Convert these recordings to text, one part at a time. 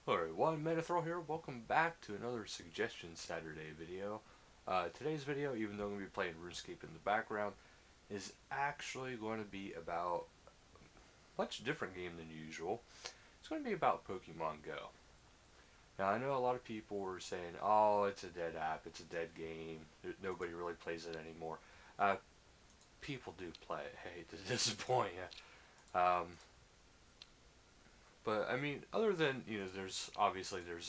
Hello everyone, Metathrall here. Welcome back to another Suggestion Saturday video. Today's video, even though I'm going to be playing RuneScape in the background, is actually going to be about a much different game than usual. It's going to be about Pokemon Go. Now, I know a lot of people were saying, oh, it's a dead app, it's a dead game, nobody really plays it anymore. Uh, People do play it, I hate to disappoint you. But I mean, other than there's a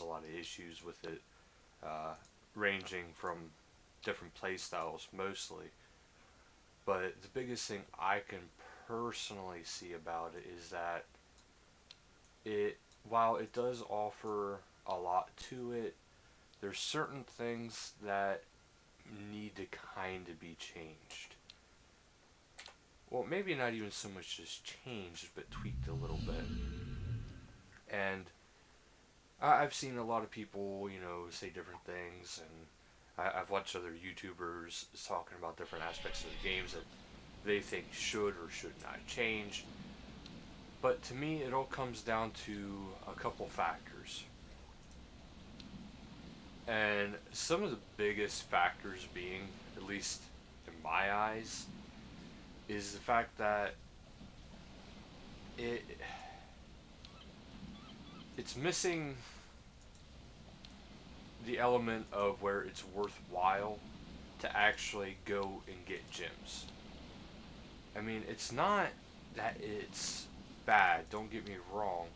lot of issues with it, uh, ranging from different play styles mostly. But the biggest thing I can personally see about it is that it, while it does offer a lot to it, there's certain things that need to kind of be changed. Well, maybe not even so much just changed, but tweaked a little bit. And I've seen a lot of people, say different things, and I've watched other YouTubers talking about different aspects of the games that they think should or should not change. But to me, it all comes down to a couple factors. And some of the biggest factors being, at least in my eyes, is the fact that it it's missing the element of where it's worthwhile to actually go and get gems. I mean, it's not that it's bad, don't get me wrong.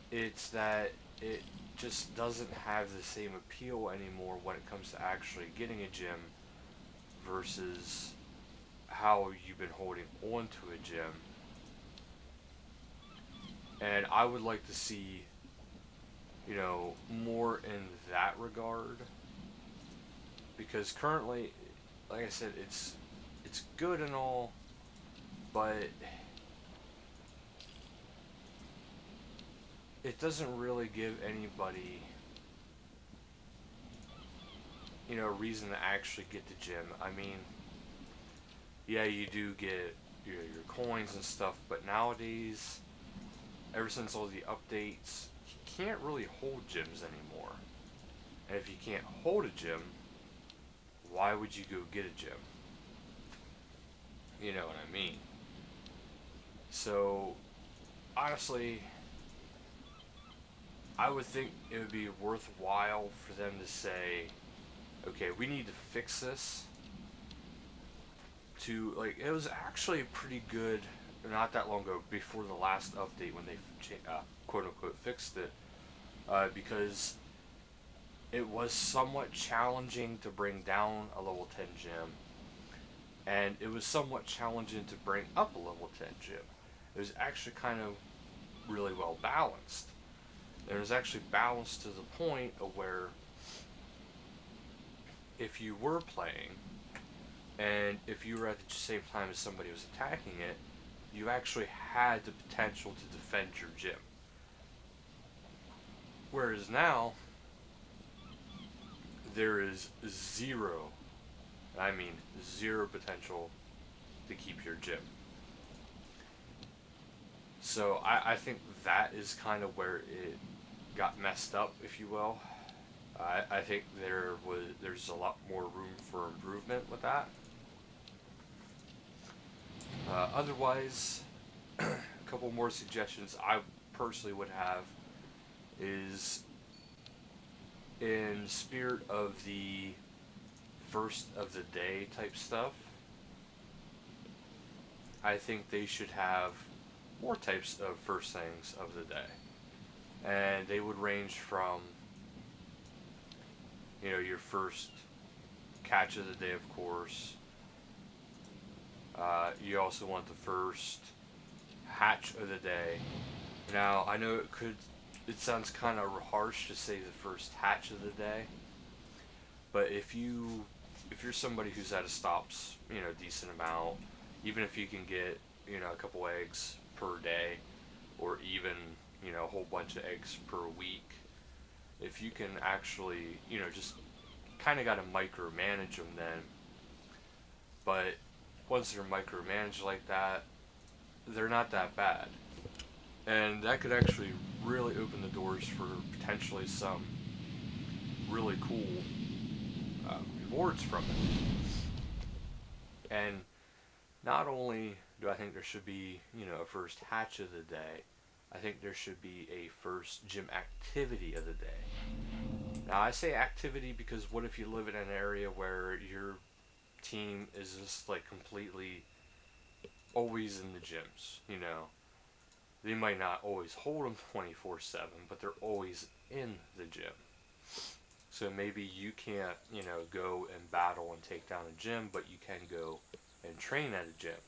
It's that it just doesn't have the same appeal anymore when it comes to actually getting a gem versus how you've been holding on to a gem. And I would like to see, more in that regard. Because currently, like I said, it's good and all, but it doesn't really give anybody, a reason to actually get the gem. I mean, yeah, you do get your coins and stuff, but nowadays, ever since all the updates, you can't really hold gems anymore. And if you can't hold a gem, why would you go get a gem? You know what I mean? So, honestly, I would think it would be worthwhile for them to say, okay, we need to fix this. It was actually pretty good not that long ago, before the last update, when they quote unquote fixed it, because it was somewhat challenging to bring down a level 10 gem, and it was somewhat challenging to bring up a level 10 gem. It was actually kind of really well balanced. And it was actually balanced to the point of where if you were playing, and if you were at the same time as somebody was attacking it, you actually had the potential to defend your gym. Whereas now, there is zero, I mean zero potential to keep your gym. So I think that is kind of where it got messed up, if you will. I think there's a lot more room for improvement with that. Otherwise, a couple more suggestions I personally would have is, in spirit of the first of the day type stuff, I think they should have more types of first things of the day. And they would range from, your first catch of the day, of course. You also want the first hatch of the day. Now, I know it sounds kind of harsh to say the first hatch of the day, but if you're somebody who's at a stops, decent amount, even if you can get, a couple eggs per day, or even, a whole bunch of eggs per week, if you can actually, just kind of got to micromanage them then. But once they're micromanaged like that, they're not that bad. And that could actually really open the doors for potentially some really cool rewards from it. And not only do I think there should be, a first hatch of the day, I think there should be a first gym activity of the day. Now, I say activity because what if you live in an area where your team is just like completely always in the gyms, They might not always hold them 24/7, but they're always in the gym. So maybe you can't, go and battle and take down a gym, but you can go and train at a gym.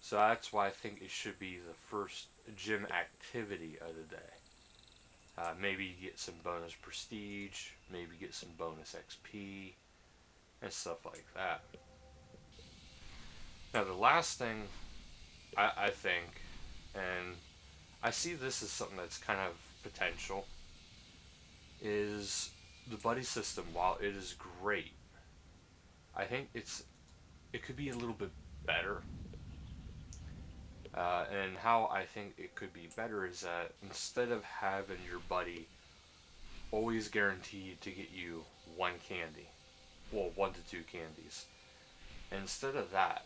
So that's why I think it should be the first gym activity of the day. Maybe you get some bonus prestige, maybe get some bonus XP, and stuff like that. Now, the last thing I think, and I see this as something that's kind of potential, is the buddy system. While it is great, I think it could be a little bit better. And how I think it could be better is that instead of having your buddy always guaranteed to get you one candy, well, 1 to 2 candies, instead of that,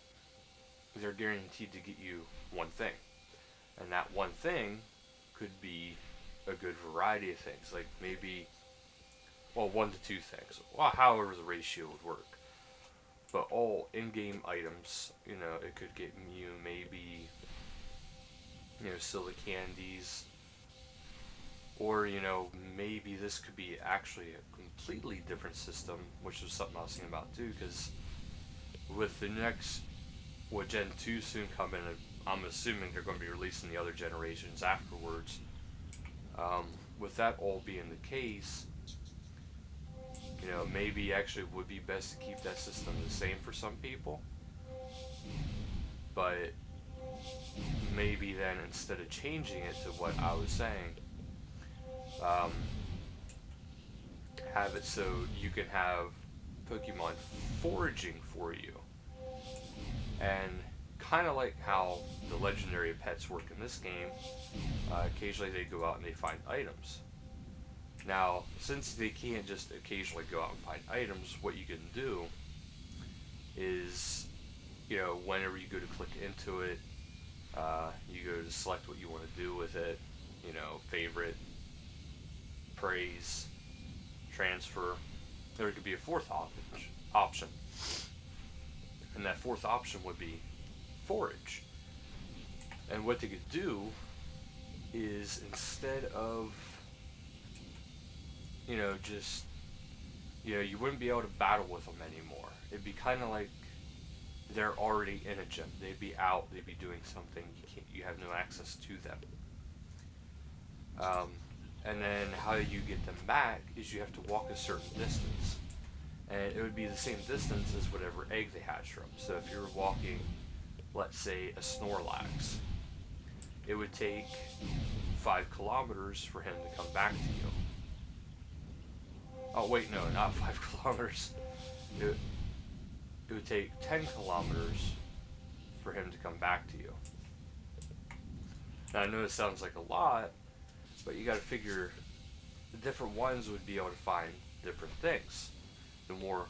they're guaranteed to get you one thing. And that one thing could be a good variety of things, like maybe, well, 1 to 2 things, well, however the ratio would work. But all in-game items, it could get you maybe, still the candies, or, maybe this could be actually a completely different system, which was something I was thinking about too, because with the next, Gen 2 soon coming, I'm assuming they're going to be releasing the other generations afterwards. With that all being the case, maybe actually it would be best to keep that system the same for some people, but maybe then instead of changing it to what I was saying, um, have it so you can have Pokemon foraging for you. And kind of like how the legendary pets work in this game, occasionally they go out and they find items. Now, since they can't just occasionally go out and find items, what you can do is, whenever you go to click into it, you go to select what you want to do with it, favorite, praise, transfer. There could be a fourth option. And that fourth option would be forage. And what they could do is instead of, just, you wouldn't be able to battle with them anymore. It'd be kind of like they're already in a gym. They'd be out. They'd be doing something. You have no access to them. And then how you get them back is you have to walk a certain distance. And it would be the same distance as whatever egg they hatch from. So if you're walking, let's say, a Snorlax, it would take 5 kilometers for him to come back to you. Oh, wait, no, not 5 kilometers. It would take 10 kilometers for him to come back to you. Now, I know it sounds like a lot, but you gotta figure the different ones would be able to find different things. The more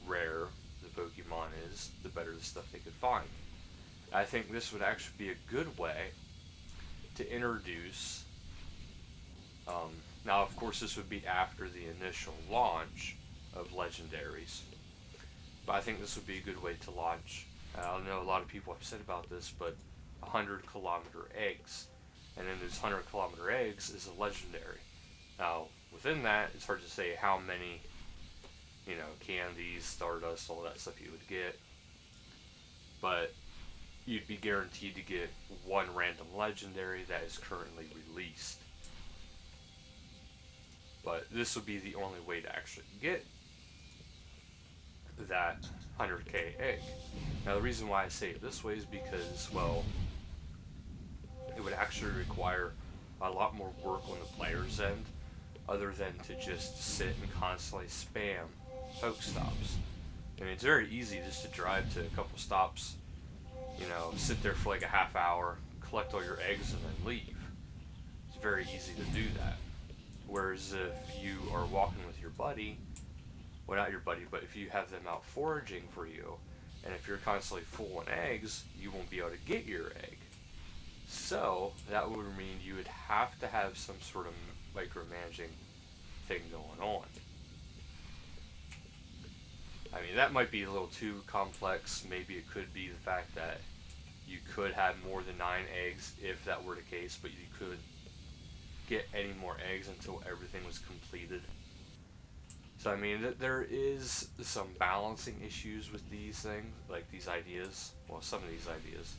rare the Pokemon is, the better the stuff they could find. I think this would actually be a good way to introduce, now of course this would be after the initial launch of Legendaries, but I think this would be a good way to launch, I know a lot of people have said about this, but 100-kilometer eggs. And in those 100-kilometer eggs is a legendary. Now, within that, it's hard to say how many, candies, Stardust, all that stuff you would get. But you'd be guaranteed to get one random legendary that is currently released. But this would be the only way to actually get that 100k egg. Now, the reason why I say it this way is because, well, it would actually require a lot more work on the player's end, other than to just sit and constantly spam Pokestops. I mean, it's very easy just to drive to a couple stops, sit there for like a half hour, collect all your eggs and then leave. It's very easy to do that. Whereas if you are walking with your buddy, well, not your buddy, but if you have them out foraging for you, and if you're constantly full on eggs, you won't be able to get your egg. So that would mean you would have to have some sort of micromanaging thing going on. I mean, that might be a little too complex. Maybe it could be the fact that you could have more than 9 eggs if that were the case, but you could get any more eggs until everything was completed. So I mean, there is some balancing issues with these things, like these ideas. Well, some of these ideas.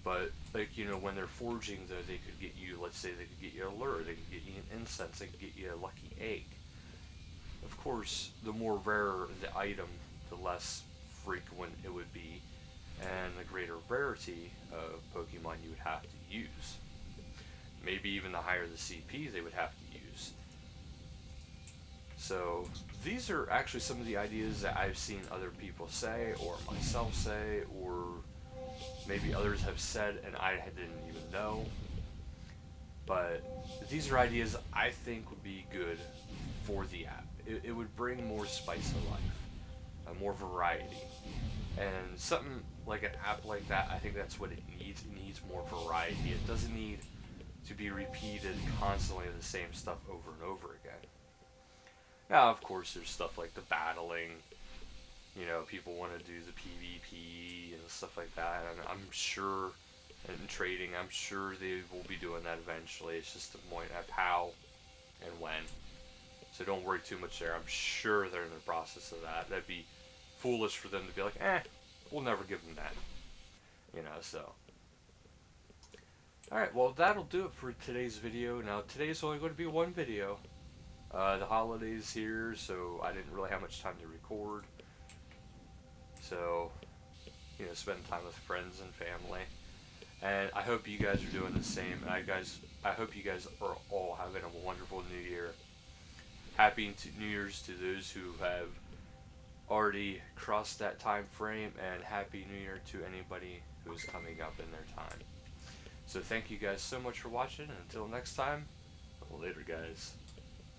But, like, you know, when they're foraging, though, they could get you, let's say they could get you a lure, they could get you an incense, they could get you a lucky egg. Of course, the more rare the item, the less frequent it would be, and the greater rarity of Pokemon you would have to use. Maybe even the higher the CP they would have to use. So these are actually some of the ideas that I've seen other people say, or myself say, or maybe others have said and I didn't even know. But these are ideas I think would be good for the app. It would bring more spice to life, more variety. And something like an app like that, I think that's what it needs. It needs more variety. It doesn't need to be repeated constantly the same stuff over and over again. Now, of course, there's stuff like the battling. You know, people want to do the PvP and stuff like that. And I'm sure, and trading, I'm sure they will be doing that eventually. It's just a point of how and when. So don't worry too much there. I'm sure they're in the process of that. That'd be foolish for them to be like, we'll never give them that. You know, so. Alright, well, that'll do it for today's video. Now, today's only going to be one video. The holidays here, so I didn't really have much time to record. So, you know, spend time with friends and family. And I hope you guys are doing the same. And I hope you guys are all having a wonderful New Year. Happy New Year's to those who have already crossed that time frame, and Happy New Year to anybody who is coming up in their time. So thank you guys so much for watching, and until next time, later guys.